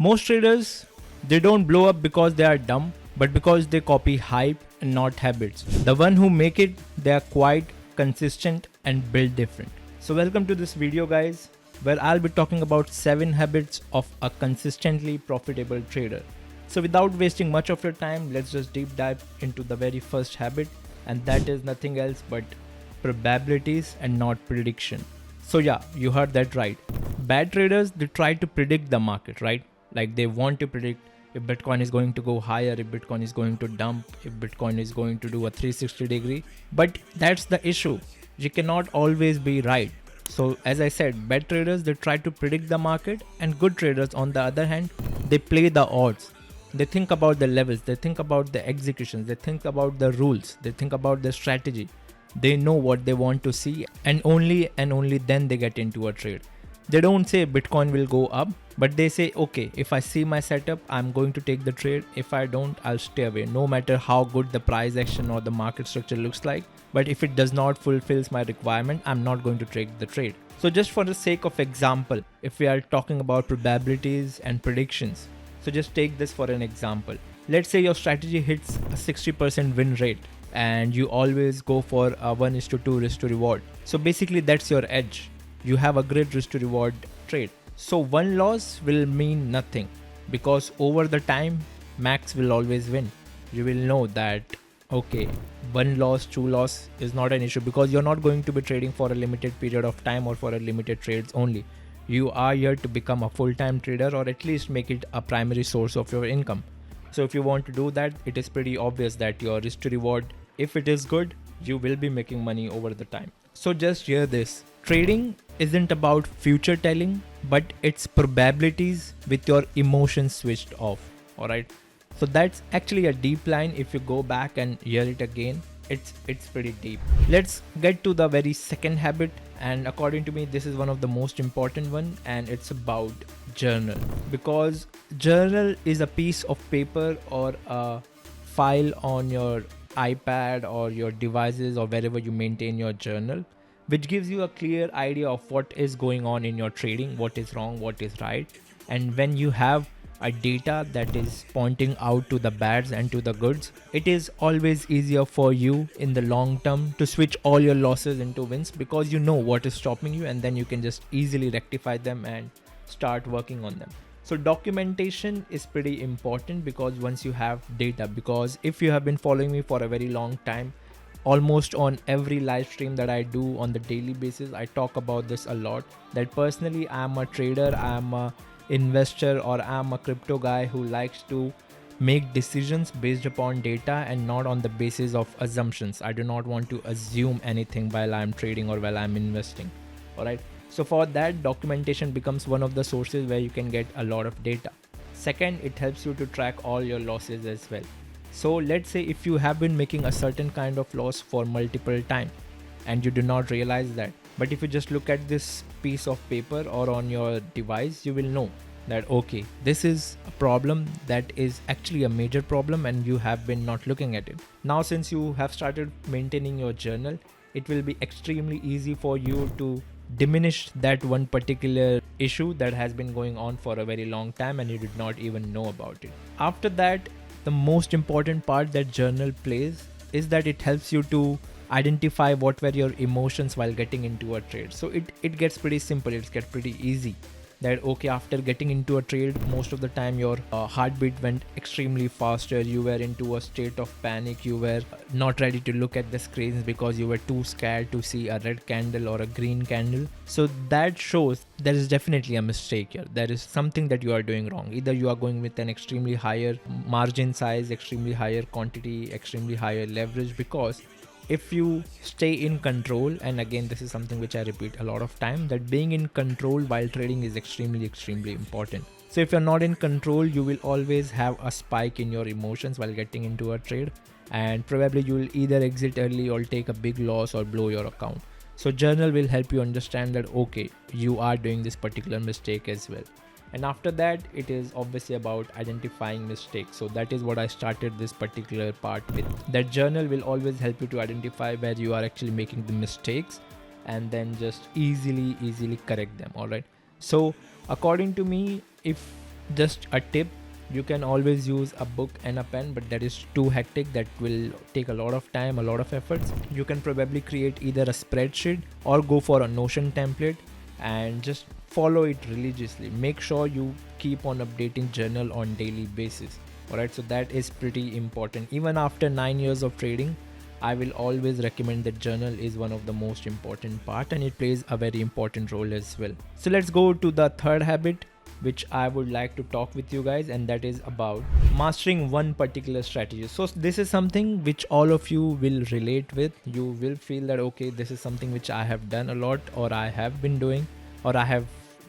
Most traders, they don't blow up because they are dumb, but because they copy hype and not habits. The one who make it, they are quite consistent and build different. So welcome to this video guys, where I'll be talking about 7 habits of a consistently profitable trader. So without wasting much of your time, let's just deep dive into the very first habit, and that is nothing else but probabilities and not prediction. So yeah, you heard that right. Bad traders, they try to predict the market, right? Like they want to predict if Bitcoin is going to go higher, if Bitcoin is going to dump, if Bitcoin is going to do a 360 degree. But that's the issue. You cannot always be right. So as I said, bad traders, they try to predict the market, and good traders on the other hand, they play the odds. They think about the levels, they think about the executions, they think about the rules, they think about the strategy. They know what they want to see, and only then they get into a trade. They don't say Bitcoin will go up, but they say, okay, if I see my setup, I'm going to take the trade. If I don't, I'll stay away, no matter how good the price action or the market structure looks like. But if it does not fulfills my requirement, I'm not going to take the trade. So just for the sake of example, if we are talking about probabilities and predictions, so just take this for an example. Let's say your strategy hits a 60% win rate and you always go for a 1:2 risk to reward. So basically that's your edge. You have a great risk to reward trade. So one loss will mean nothing, because over the time, max will always win. You will know that, okay, one loss, two loss is not an issue, because you're not going to be trading for a limited period of time or for a limited trades only. You are here to become a full-time trader, or at least make it a primary source of your income. So if you want to do that, it is pretty obvious that your risk to reward, if it is good, you will be making money over the time. So just hear this. Trading isn't about future telling, but it's probabilities with your emotions switched off. Alright. So that's actually a deep line. If you go back and hear it again, it's pretty deep. Let's get to the very second habit, and according to me, this is one of the most important one, and it's about journal. Because journal is a piece of paper or a file on your iPad or your devices or wherever you maintain your journal, which gives you a clear idea of what is going on in your trading, what is wrong, what is right. And when you have a data that is pointing out to the bads and to the goods, it is always easier for you in the long term to switch all your losses into wins, because you know what is stopping you, and then you can just easily rectify them and start working on them. So documentation is pretty important, because once you have data, because if you have been following me for a very long time, almost on every live stream that I do on the daily basis, I talk about this a lot, that personally I'm a trader, I'm a investor, or I'm a crypto guy who likes to make decisions based upon data and not on the basis of assumptions. I do not want to assume anything while I'm trading or while I'm investing. Alright. So for that, documentation becomes one of the sources where you can get a lot of data. Second, it helps you to track all your losses as well. So let's say if you have been making a certain kind of loss for multiple times and you do not realize that, but if you just look at this piece of paper or on your device, you will know that, okay, this is a problem that is actually a major problem and you have been not looking at it. Now, since you have started maintaining your journal, it will be extremely easy for you to diminish that one particular issue that has been going on for a very long time and you did not even know about it. After that, the most important part that journal plays is that it helps you to identify what were your emotions while getting into a trade. So it gets pretty simple, it gets pretty easy. That, okay, after getting into a trade, most of the time your heartbeat went extremely faster, you were into a state of panic, you were not ready to look at the screens because you were too scared to see a red candle or a green candle. So that shows there is definitely a mistake here. There is something that you are doing wrong. Either you are going with an extremely higher margin size, extremely higher quantity, extremely higher leverage, because if you stay in control, and again this is something which I repeat a lot of time, that being in control while trading is extremely important. So if you're not in control, you will always have a spike in your emotions while getting into a trade, and probably you will either exit early or take a big loss or blow your account. So journal will help you understand that, okay, you are doing this particular mistake as well. And after that, it is obviously about identifying mistakes. So that is what I started this particular part with. That journal will always help you to identify where you are actually making the mistakes and then just easily correct them. All right. So according to me, if Just a tip, you can always use a book and a pen, but that is too hectic. That will take a lot of time, a lot of efforts. You can probably create either a spreadsheet or go for a Notion template and just follow it religiously. Make sure you keep on updating journal on daily basis. Alright, so that is pretty important. Even after 9 years of trading, I will always recommend that journal is one of the most important part, and it plays a very important role as well. So let's go to the third habit which I would like to talk with you guys, and that is about mastering one particular strategy. So this is something which all of you will relate with. You will feel that okay, this is something which I have done a lot, or I have been doing, or I have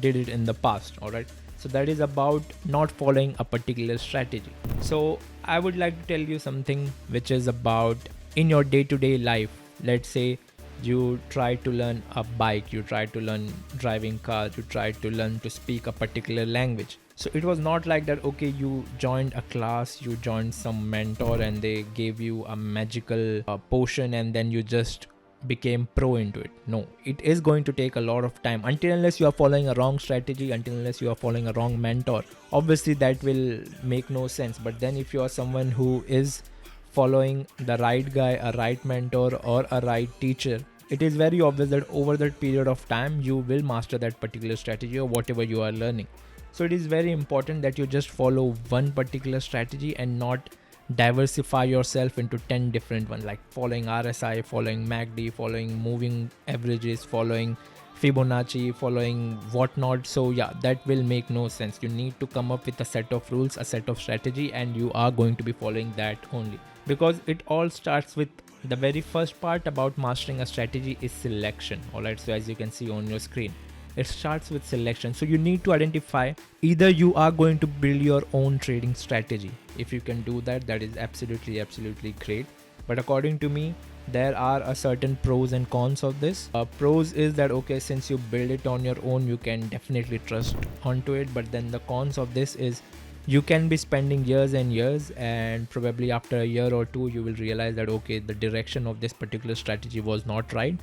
did it in the past. All right, so that is about not following a particular strategy. So I would like to tell you something which is about in your day-to-day life. Let's say you try to learn a bike, you try to learn driving cars, you try to learn to speak a particular language. So it was not like that okay, you joined a class, you joined some mentor and they gave you a magical potion and then you just became pro into it. No, it is going to take a lot of time until unless you are following a wrong strategy, until unless you are following a wrong mentor. Obviously that will make no sense. But then if you are someone who is following the right guy, a right mentor or a right teacher, it is very obvious that over that period of time you will master that particular strategy or whatever you are learning. So it is very important that you just follow one particular strategy and not diversify yourself into 10 different ones, like following RSI, following MACD, following moving averages, following Fibonacci, following whatnot. So yeah, that will make no sense. You need to come up with a set of rules, a set of strategy, and you are going to be following that only, because it all starts with the very first part about mastering a strategy is selection. Alright, so as you can see on your screen, it starts with selection. So you need to identify either you are going to build your own trading strategy. If you can do that, that is absolutely great. But according to me, there are a certain pros and cons of this. Pros is that okay, since you build it on your own, you can definitely trust onto it. But then the cons of this is you can be spending years and years, and probably after a year or two you will realize that okay, the direction of this particular strategy was not right,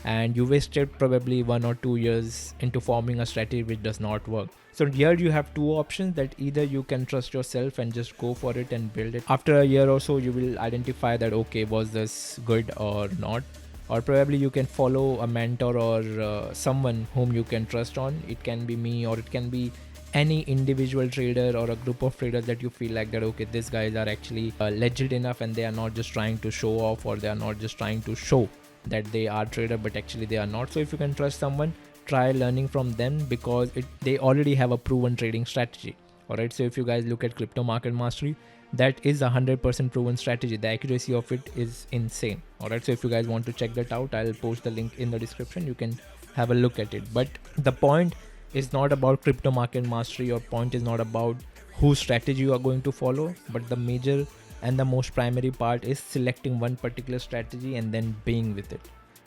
and you wasted probably 1 or 2 years into forming a strategy which does not work. So here you have two options, that either you can trust yourself and just go for it and build it. After a year or so you will identify that okay, was this good or not, or probably you can follow a mentor or someone whom you can trust on. It can be me, or it can be any individual trader or a group of traders that you feel like that okay, these guys are actually legit enough and they are not just trying to show off, or they are not just trying to show that they are trader but actually they are not. So if you can trust someone, try learning from them, because they already have a proven trading strategy. Alright, so if you guys look at Crypto Market Mastery, that is 100% proven strategy. The accuracy of it is insane. Alright, so if you guys want to check that out, I'll post the link in the description. You can have a look at it. But the point is not about Crypto Market Mastery, or point is not about whose strategy you are going to follow, but the major and the most primary part is selecting one particular strategy and then being with it.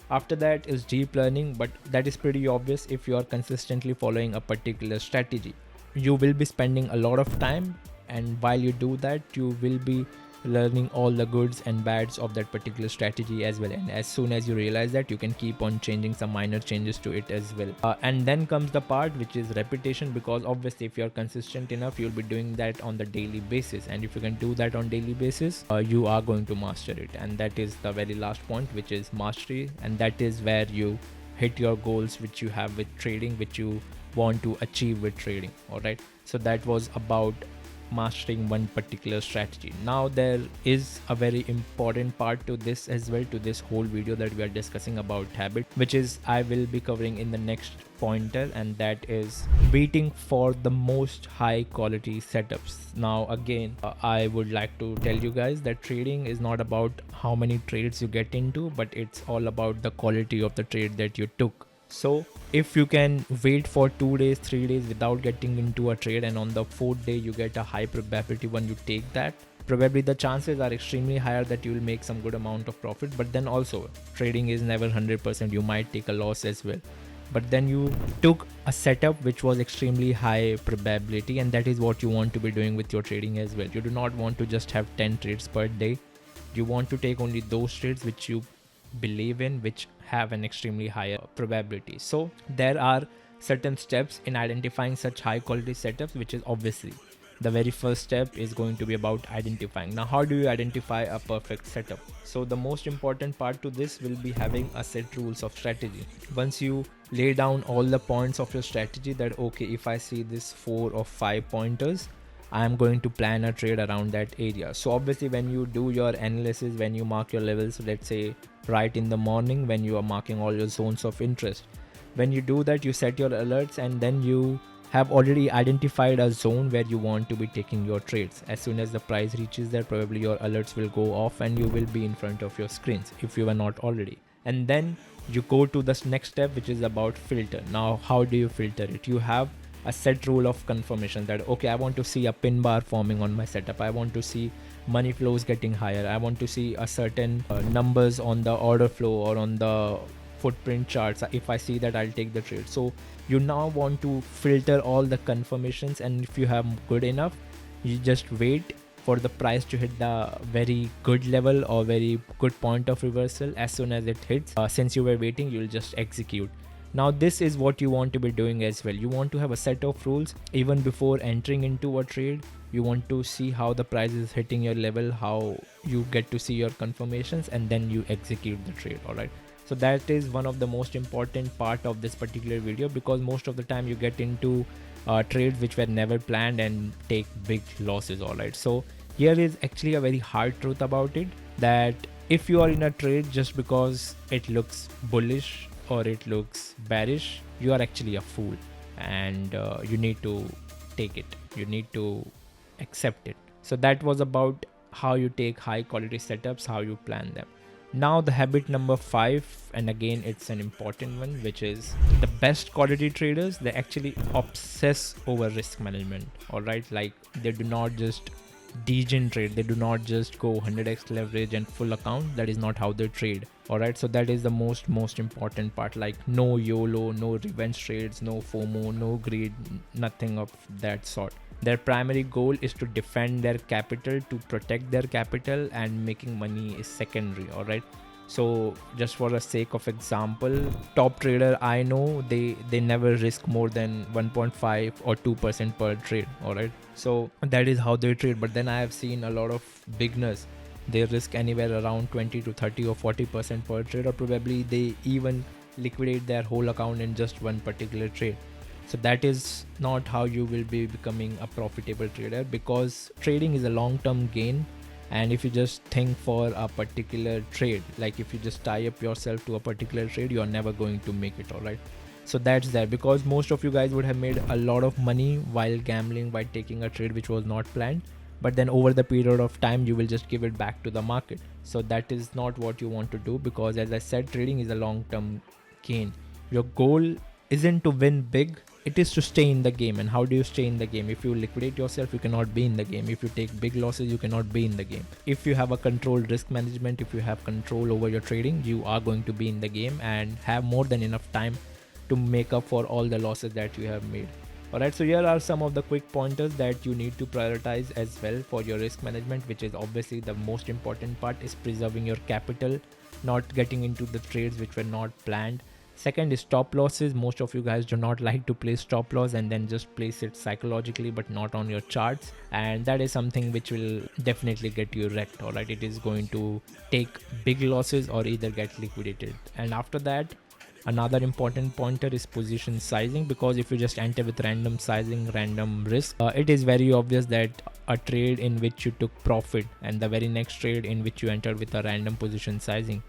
After that is deep learning, but that is pretty obvious. If you are consistently following a particular strategy, you will be spending a lot of time, and while you do that, you will be learning all the goods and bads of that particular strategy as well. And as soon as you realize that, you can keep on changing some minor changes to it as well. And then comes the part which is repetition, because obviously if you're consistent enough, you'll be doing that on the daily basis, and if you can do that on daily basis, you are going to master it. And that is the very last point, which is mastery, and that is where you hit your goals which you have with trading, which you want to achieve with trading. All right, so that was about mastering one particular strategy. Now there is a very important part to this as well, to this whole video that we are discussing about habit, which is I will be covering in the next pointer, and that is waiting for the most high quality setups. Now again, I would like to tell you guys that trading is not about how many trades you get into, but it's all about the quality of the trade that you took. So if you can wait for 2 days, 3 days without getting into a trade, and on the 4th day you get a high probability one, you take that, probably the chances are extremely higher that you will make some good amount of profit. But then also trading is never 100%, you might take a loss as well. But then you took a setup which was extremely high probability, and that is what you want to be doing with your trading as well. You do not want to just have 10 trades per day. You want to take only those trades which you believe in, which have an extremely higher probability. So there are certain steps in identifying such high quality setups, which is obviously the very first step is going to be about identifying. Now, how do you identify a perfect setup? So the most important part to this will be having a set rules of strategy. Once you lay down all the points of your strategy, that okay, if I see this 4 or 5 pointers, I am going to plan a trade around that area. So obviously when you do your analysis, when you mark your levels, let's say right in the morning when you are marking all your zones of interest, when you do that, you set your alerts, and then you have already identified a zone where you want to be taking your trades. As soon as the price reaches there, probably your alerts will go off and you will be in front of your screens if you were not already. And then you go to the next step, which is about filter. Now, how do you filter it? You have a set rule of confirmation that okay, I want to see a pin bar forming on my setup, I want to see money flows getting higher, I want to see a certain numbers on the order flow or on the footprint charts. If I see that, I'll take the trade. So you now want to filter all the confirmations, and if you have good enough, you just wait for the price to hit the very good level or very good point of reversal. As soon as it hits, since you were waiting, you'll just execute. Now this is what you want to be doing as well. You want to have a set of rules even before entering into a trade. You want to see how the price is hitting your level, how you get to see your confirmations, and then you execute the trade. All right. So that is one of the most important part of this particular video, because most of the time you get into trades which were never planned and take big losses. All right. So here is actually a very hard truth about it, that if you are in a trade just because it looks bullish or it looks bearish, you are actually a fool, and you need to take it. You need to accept it. So that was about how you take high quality setups, how you plan them. Now the habit number 5, and again it's an important one, which is the best quality traders, they actually obsess over risk management. All right, like they do not just degen trade, they do not just go 100x leverage and full account. That is not how they trade. All right, so that is the most important part. Like no YOLO, no revenge trades, no FOMO, no greed, nothing of that sort. Their primary goal is to defend their capital, to protect their capital, and making money is secondary. All right. So just for the sake of example, top trader I know, they never risk more than 1.5 or 2% per trade. All right. So that is how they trade. But then I have seen a lot of beginners, they risk anywhere around 20 to 30 or 40% per trade, or probably they even liquidate their whole account in just one particular trade. So that is not how you will be becoming a profitable trader, because trading is a long-term gain. And if you just think for a particular trade, like if you just tie up yourself to a particular trade, you are never going to make it. All right. So that's there, because most of you guys would have made a lot of money while gambling by taking a trade which was not planned. But then over the period of time, you will just give it back to the market. So that is not what you want to do, because as I said, trading is a long-term gain. Your goal isn't to win big, it is to stay in the game. And how do you stay in the game? If you liquidate yourself, you cannot be in the game. If you take big losses, you cannot be in the game. If you have a controlled risk management, if you have control over your trading, you are going to be in the game and have more than enough time to make up for all the losses that you have made. Alright, so here are some of the quick pointers that you need to prioritize as well for your risk management, which is obviously the most important part, is preserving your capital, not getting into the trades which were not planned. Second is stop losses. Most of you guys do not like to place stop loss and then just place it psychologically but not on your charts, and that is something which will definitely get you wrecked. Alright, it is going to take big losses or either get liquidated. And after that, another important pointer is position sizing, because if you just enter with random sizing, random risk, it is very obvious that a trade in which you took profit and the very next trade in which you entered with a random position sizing,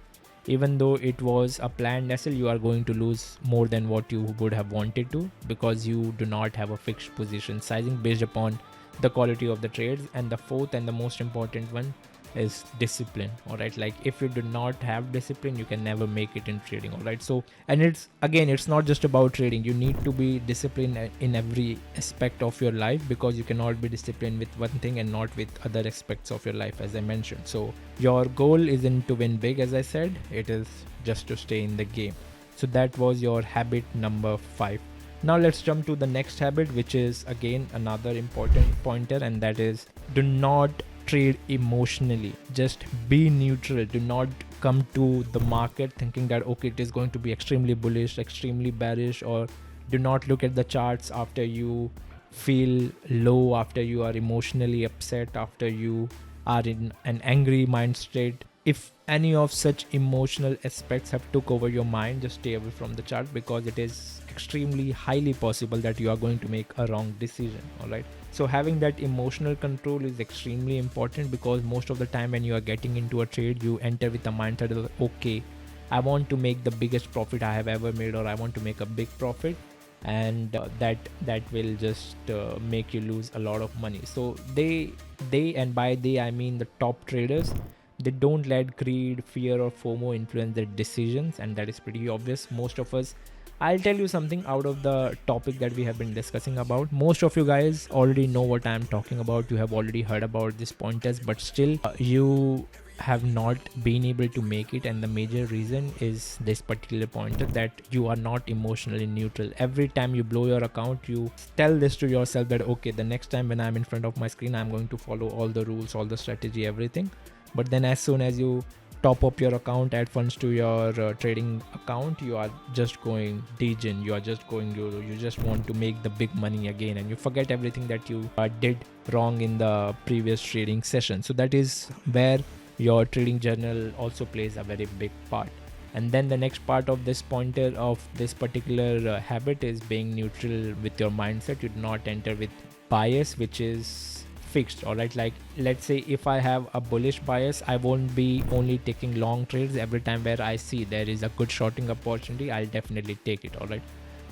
even though it was a planned SL, you are going to lose more than what you would have wanted to, because you do not have a fixed position sizing based upon the quality of the trades. And the fourth and the most important one is discipline. All right, like if you do not have discipline, you can never make it in trading. All right, so, and it's again, it's not just about trading. You need to be disciplined in every aspect of your life, because you cannot be disciplined with one thing and not with other aspects of your life, as I mentioned. So your goal isn't to win big, as I said, it is just to stay in the game. So that was your habit number 5. Now let's jump to the next habit, which is again another important pointer, and that is do not trade emotionally. Just be neutral. Do not come to the market thinking that okay, it is going to be extremely bullish, extremely bearish, or Do not look at the charts after you feel low, after you are emotionally upset, after you are in an angry mind state. If any of such emotional aspects have took over your mind, just stay away from the chart, because it is extremely highly possible that you are going to make a wrong decision. All right, so having that emotional control is extremely important, because most of the time when you are getting into a trade, you enter with the mindset of, okay, I want to make the biggest profit I have ever made, or I want to make a big profit, and that will just make you lose a lot of money. So they and by they I mean the top traders, they don't let greed, fear or FOMO influence their decisions, and that is pretty obvious. Most of us, I'll tell you something out of the topic that we have been discussing about. Most of you guys already know what I'm talking about. You have already heard about these pointers, but still you have not been able to make it, and the major reason is this particular pointer, that you are not emotionally neutral. Every time you blow your account, you tell this to yourself that okay, the next time when I'm in front of my screen, I'm going to follow all the rules, all the strategy, everything. But then as soon as you top up your account, add funds to your trading account, you are just going degen, you are just going euro, you just want to make the big money again, and you forget everything that you did wrong in the previous trading session. So that is where your trading journal also plays a very big part. And then the next part of this pointer of this particular habit is being neutral with your mindset. You do not enter with bias which is fixed. All right, like let's say if I have a bullish bias, I won't be only taking long trades. Every time where I see there is a good shorting opportunity, I'll definitely take it. All right,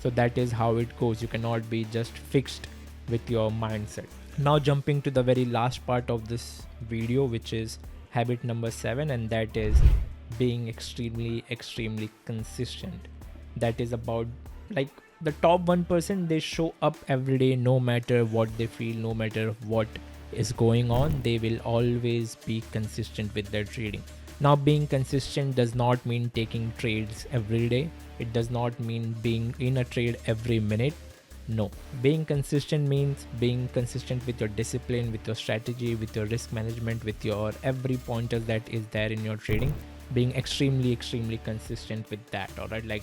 so that is how it goes. You cannot be just fixed with your mindset. Now jumping to the very last part of this video, which is habit number 7, and that is being extremely consistent. That is about, like, the top 1%, they show up every day, no matter what they feel, no matter what is going on, they will always be consistent with their trading. Now being consistent does not mean taking trades every day. It does not mean being in a trade every minute. No, being consistent means being consistent with your discipline, with your strategy, with your risk management, with your every pointer that is there in your trading. Being extremely consistent with that. All right, like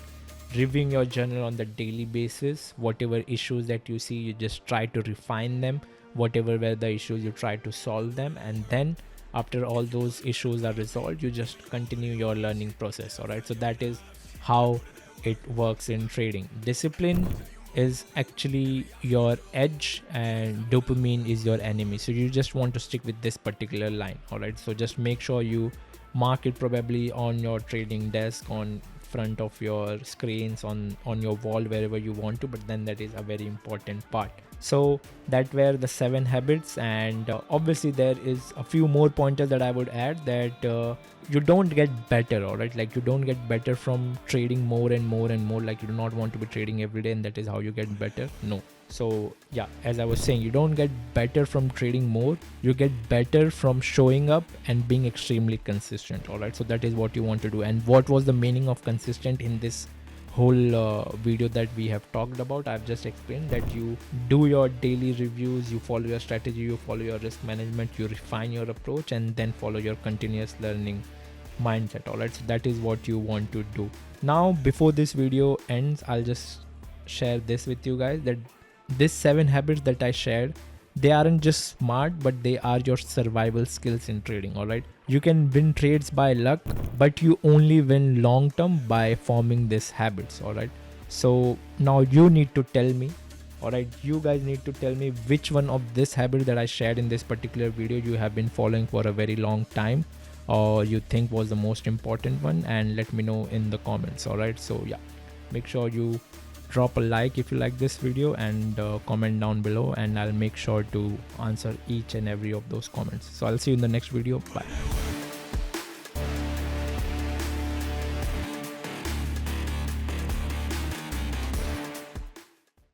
reviewing your journal on the daily basis. Whatever issues that you see, you just try to refine them. Whatever were the issues, you try to solve them, and then after all those issues are resolved, you just continue your learning process. All right, so that is how it works in trading. Discipline is actually your edge and dopamine is your enemy, so you just want to stick with this particular line. All right, so just make sure you mark it probably on your trading desk, on front of your screens, on your wall, wherever you want to, but then that is a very important part. So that were the 7 habits, and obviously there is a few more pointers that I would add, that you don't get better. All right, like you don't get better from trading more and more and more. Like you do not want to be trading every day and that is how you get better. No. So yeah, as I was saying, you don't get better from trading more, you get better from showing up and being extremely consistent. All right, so that is what you want to do. And what was the meaning of consistent in this whole video that we have talked about? I've just explained that you do your daily reviews, you follow your strategy, you follow your risk management, you refine your approach, and then follow your continuous learning mindset. All right, so that is what you want to do. Now before this video ends, I'll just share this with you guys, that these 7 habits that I shared, they aren't just smart, but they are your survival skills in trading. All right, you can win trades by luck, but you only win long term by forming these habits. All right, so now you need to tell me, all right, you guys need to tell me which one of this habit that I shared in this particular video you have been following for a very long time, or you think was the most important one, and let me know in the comments. All right, so yeah, make sure you drop a like if you like this video, and comment down below, and I'll make sure to answer each and every of those comments. So I'll see you in the next video. Bye.